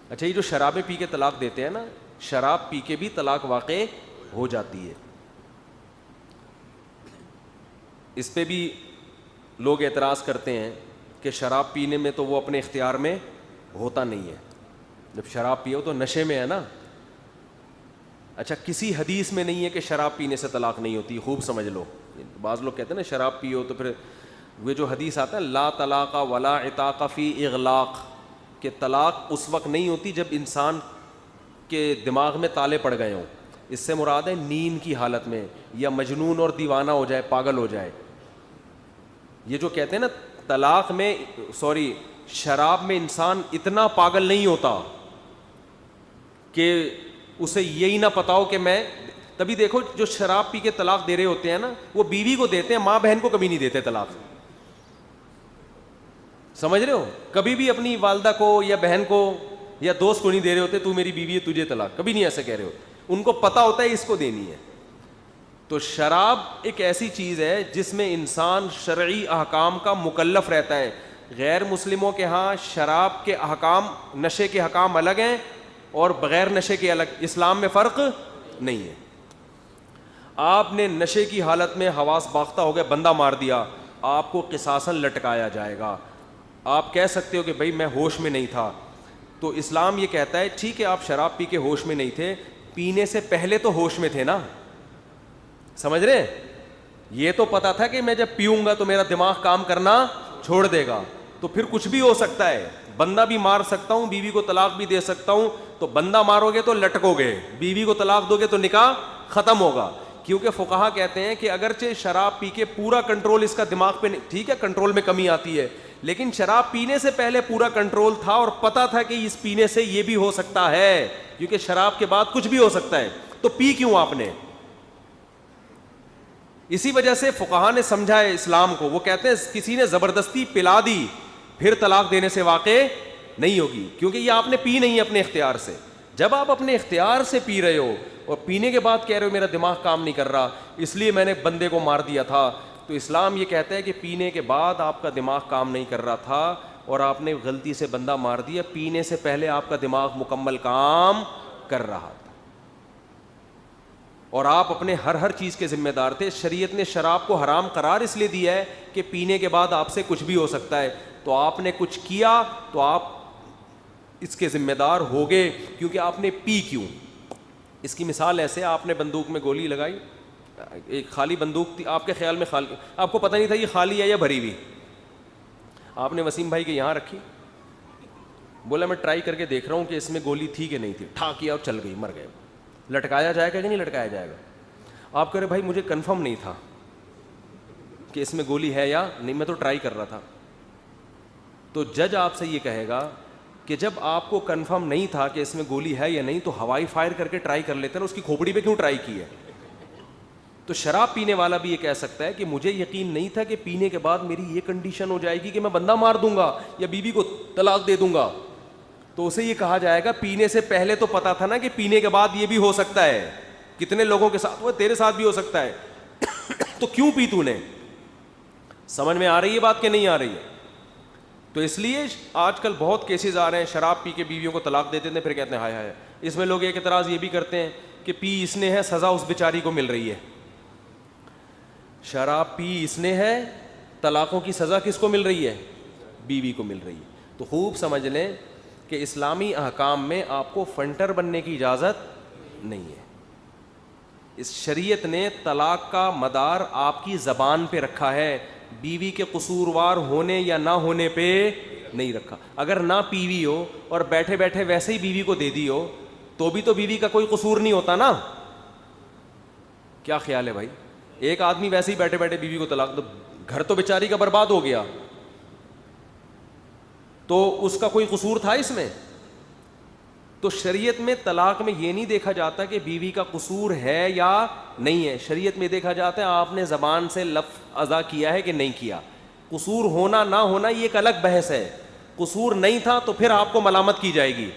اچھا یہ جو شرابیں پی کے طلاق دیتے ہیں نا, شراب پی کے بھی طلاق واقع ہو جاتی ہے. اس پہ بھی لوگ اعتراض کرتے ہیں کہ شراب پینے میں تو وہ اپنے اختیار میں ہوتا نہیں ہے, جب شراب پیو تو نشے میں ہے نا. اچھا کسی حدیث میں نہیں ہے کہ شراب پینے سے طلاق نہیں ہوتی, خوب سمجھ لو. بعض لوگ کہتے ہیں نا شراب پیو تو پھر وہ جو حدیث آتا ہے لا طلاق ولا عتاق فی اغلاق, کہ طلاق اس وقت نہیں ہوتی جب انسان کے دماغ میں تالے پڑ گئے ہوں. اس سے مراد ہے نیند کی حالت میں, یا مجنون اور دیوانہ ہو جائے, پاگل ہو جائے. یہ جو کہتے ہیں نا طلاق میں شراب میں انسان اتنا پاگل نہیں ہوتا کہ اسے یہی نہ پتا ہو کہ میں, تبھی دیکھو جو شراب پی کے طلاق دے رہے ہوتے ہیں نا وہ بیوی کو دیتے ہیں, ماں بہن کو کبھی نہیں دیتے طلاق. سمجھ رہے ہو, کبھی بھی اپنی والدہ کو یا بہن کو یا دوست کو نہیں دے رہے ہوتے تو میری بیوی ہے تجھے طلاق, کبھی نہیں ایسا کہہ رہے ہوتے. ان کو پتا ہوتا ہے اس کو دینی ہے. تو شراب ایک ایسی چیز ہے جس میں انسان شرعی احکام کا مکلف رہتا ہے. غیر مسلموں کے ہاں شراب کے احکام, نشے کے احکام الگ ہیں اور بغیر نشے کے الگ. اسلام میں فرق نہیں ہے. آپ نے نشے کی حالت میں حواس باختہ ہو گئے, بندہ مار دیا, آپ کو قصاصاً لٹکایا جائے گا. آپ کہہ سکتے ہو کہ بھائی میں ہوش میں نہیں تھا, تو اسلام یہ کہتا ہے ٹھیک ہے آپ شراب پی کے ہوش میں نہیں تھے, پینے سے پہلے تو ہوش میں تھے نا. سمجھ رہے, یہ تو پتا تھا کہ میں جب پیوں گا تو میرا دماغ کام کرنا چھوڑ دے گا, تو پھر کچھ بھی ہو سکتا ہے. بندہ بھی مار سکتا ہوں, بیوی کو طلاق بھی دے سکتا ہوں. تو بندہ مارو گے تو لٹکو گے, بیوی کو طلاق دو گے تو نکاح ختم ہوگا. کیونکہ فقہا کہتے ہیں کہ اگرچہ شراب پی کے پورا کنٹرول اس کا دماغ پہ, ٹھیک ہے کنٹرول میں کمی آتی ہے, لیکن شراب پینے سے پہلے پورا کنٹرول تھا اور پتا تھا کہ اس پینے سے یہ بھی ہو سکتا ہے, کیونکہ شراب کے بعد کچھ بھی ہو سکتا ہے. تو پی کیوں آپ نے؟ اسی وجہ سے فقہا نے سمجھا ہے اسلام کو. وہ کہتے ہیں کسی نے زبردستی پلا دی پھر طلاق دینے سے واقع نہیں ہوگی, کیونکہ یہ آپ نے پی نہیں اپنے اختیار سے. جب آپ اپنے اختیار سے پی رہے ہو اور پینے کے بعد کہہ رہے ہو میرا دماغ کام نہیں کر رہا اس لیے میں نے بندے کو مار دیا تھا, تو اسلام یہ کہتا ہے کہ پینے کے بعد آپ کا دماغ کام نہیں کر رہا تھا اور آپ نے غلطی سے بندہ مار دیا, پینے سے پہلے آپ کا دماغ مکمل کام کر رہا تھا اور آپ اپنے ہر چیز کے ذمہ دار تھے. شریعت نے شراب کو حرام قرار اس لیے دیا ہے کہ پینے کے بعد آپ سے کچھ بھی ہو سکتا ہے, تو آپ نے کچھ کیا تو آپ اس کے ذمہ دار ہو گئے, کیونکہ آپ نے پی کیوں. اس کی مثال ایسے, آپ نے بندوق میں گولی لگائی, ایک خالی بندوق تھی, آپ کے خیال میں خالی, آپ کو پتہ نہیں تھا یہ خالی ہے یا بھری ہوئی, آپ نے وسیم بھائی کے یہاں رکھی, بولا میں ٹرائی کر کے دیکھ رہا ہوں کہ اس میں گولی تھی کہ نہیں تھی, ٹھا کیا اور چل گئی, مر گئے. لٹکایا جائے گا کہ نہیں لٹکایا جائے گا؟ آپ کہہ رہے بھائی مجھے کنفرم نہیں تھا کہ اس میں گولی ہے یا نہیں, میں تو ٹرائی کر رہا تھا. تو جج آپ سے یہ کہے گا کہ جب آپ کو کنفرم نہیں تھا کہ اس میں گولی ہے یا نہیں تو ہوائی فائر کر کے ٹرائی کر لیتے نا, اس کی کھوپڑی پہ کیوں ٹرائی کی ہے؟ تو شراب پینے والا بھی یہ کہہ سکتا ہے کہ مجھے یقین نہیں تھا کہ پینے کے بعد میری یہ کنڈیشن ہو جائے گی کہ میں بندہ مار دوں گا یا بیوی کو طلاق دے دوں گا. تو اسے یہ کہا جائے گا پینے سے پہلے تو پتا تھا نا کہ پینے کے بعد یہ بھی ہو سکتا ہے. کتنے لوگوں کے ساتھ, وہ تیرے ساتھ بھی ہو سکتا ہے, تو کیوں پی تو نے؟ سمجھ میں آ رہی ہے بات کہ نہیں آ رہی ہے؟ تو اس لیے آج کل بہت کیسز آ رہے ہیں شراب پی کے بیویوں کو طلاق دیتے ہیں, پھر کہتے ہیں ہائے ہائے. اس میں لوگ ایک اعتراض یہ بھی کرتے ہیں کہ پی اس نے ہے, سزا اس بیچاری کو مل رہی ہے. شراب پی اس نے ہے, طلاقوں کی سزا کس کو مل رہی ہے؟ بیوی کو مل رہی ہے. تو خوب سمجھ لیں کہ اسلامی احکام میں آپ کو فنٹر بننے کی اجازت نہیں ہے. اس شریعت نے طلاق کا مدار آپ کی زبان پہ رکھا ہے, بیوی کے قصوروار ہونے یا نہ ہونے پہ نہیں رکھا. اگر نہ پیوی ہو اور بیٹھے بیٹھے ویسے ہی بیوی کو دے دی ہو تو بھی تو بیوی کا کوئی قصور نہیں ہوتا نا. کیا خیال ہے بھائی؟ ایک آدمی ویسے ہی بیٹھے بیٹھے بیوی کو طلاق دو, گھر تو بیچاری کا برباد ہو گیا, تو اس کا کوئی قصور تھا اس میں؟ تو شریعت میں طلاق میں یہ نہیں دیکھا جاتا کہ بیوی کا قصور ہے یا نہیں ہے, شریعت میں دیکھا جاتا ہے آپ نے زبان سے لفظ ادا کیا ہے کہ نہیں کیا. قصور ہونا نہ ہونا یہ ایک الگ بحث ہے. قصور نہیں تھا تو پھر آپ کو ملامت کی جائے گی.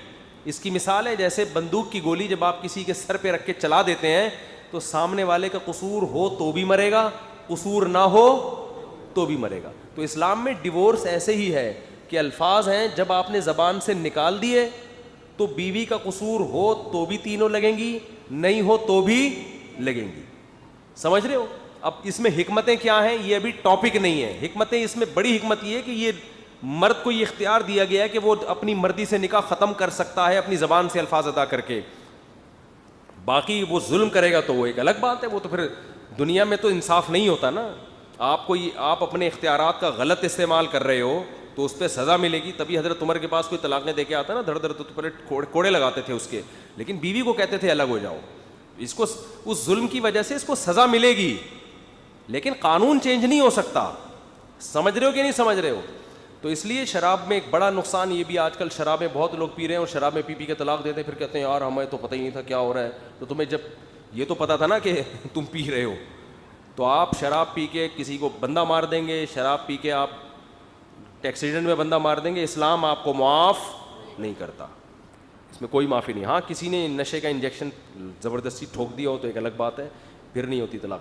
اس کی مثال ہے جیسے بندوق کی گولی جب آپ کسی کے سر پہ رکھ کے چلا دیتے ہیں تو سامنے والے کا قصور ہو تو بھی مرے گا, قصور نہ ہو تو بھی مرے گا. تو اسلام میں ڈیورس ایسے ہی ہے کہ الفاظ ہیں جب آپ نے زبان سے نکال دیے تو بیوی کا قصور ہو تو بھی تینوں لگیں گی, نہیں ہو تو بھی لگیں گی. سمجھ رہے ہو؟ اب اس میں حکمتیں کیا ہیں یہ ابھی ٹاپک نہیں ہے. حکمتیں اس میں بڑی حکمت یہ ہے کہ یہ مرد کو یہ اختیار دیا گیا ہے کہ وہ اپنی مرضی سے نکاح ختم کر سکتا ہے اپنی زبان سے الفاظ ادا کر کے. باقی وہ ظلم کرے گا تو وہ ایک الگ بات ہے, وہ تو پھر دنیا میں تو انصاف نہیں ہوتا نا. آپ اپنے اختیارات کا غلط استعمال کر رہے ہو تو اس پہ سزا ملے گی. تبھی حضرت عمر کے پاس کوئی طلاقیں دے کے آتا نا دھڑ دھڑ تو پہلے کوڑے لگاتے تھے اس کے, لیکن بیوی کو کہتے تھے الگ ہو جاؤ. اس کو اس ظلم کی وجہ سے اس کو سزا ملے گی, لیکن قانون چینج نہیں ہو سکتا. سمجھ رہے ہو کہ نہیں سمجھ رہے ہو؟ تو اس لیے شراب میں ایک بڑا نقصان یہ بھی, آج کل شرابیں بہت لوگ پی رہے ہیں اور شراب میں پی کے طلاق دیتے ہیں, پھر کہتے ہیں یار ہمیں تو پتہ ہی نہیں تھا کیا ہو رہا ہے. تو تمہیں جب یہ تو پتہ تھا نا کہ تم پی رہے ہو, تو آپ شراب پی کے کسی کو بندہ مار دیں گے, شراب پی کے آپ ایکسیڈنٹ میں بندہ مار دیں گے, اسلام آپ کو معاف نہیں کرتا, اس میں کوئی معافی نہیں. ہاں کسی نے نشے کا انجیکشن زبردستی ٹھوک دیا ہو تو ایک الگ بات ہے, پھر نہیں ہوتی طلاق.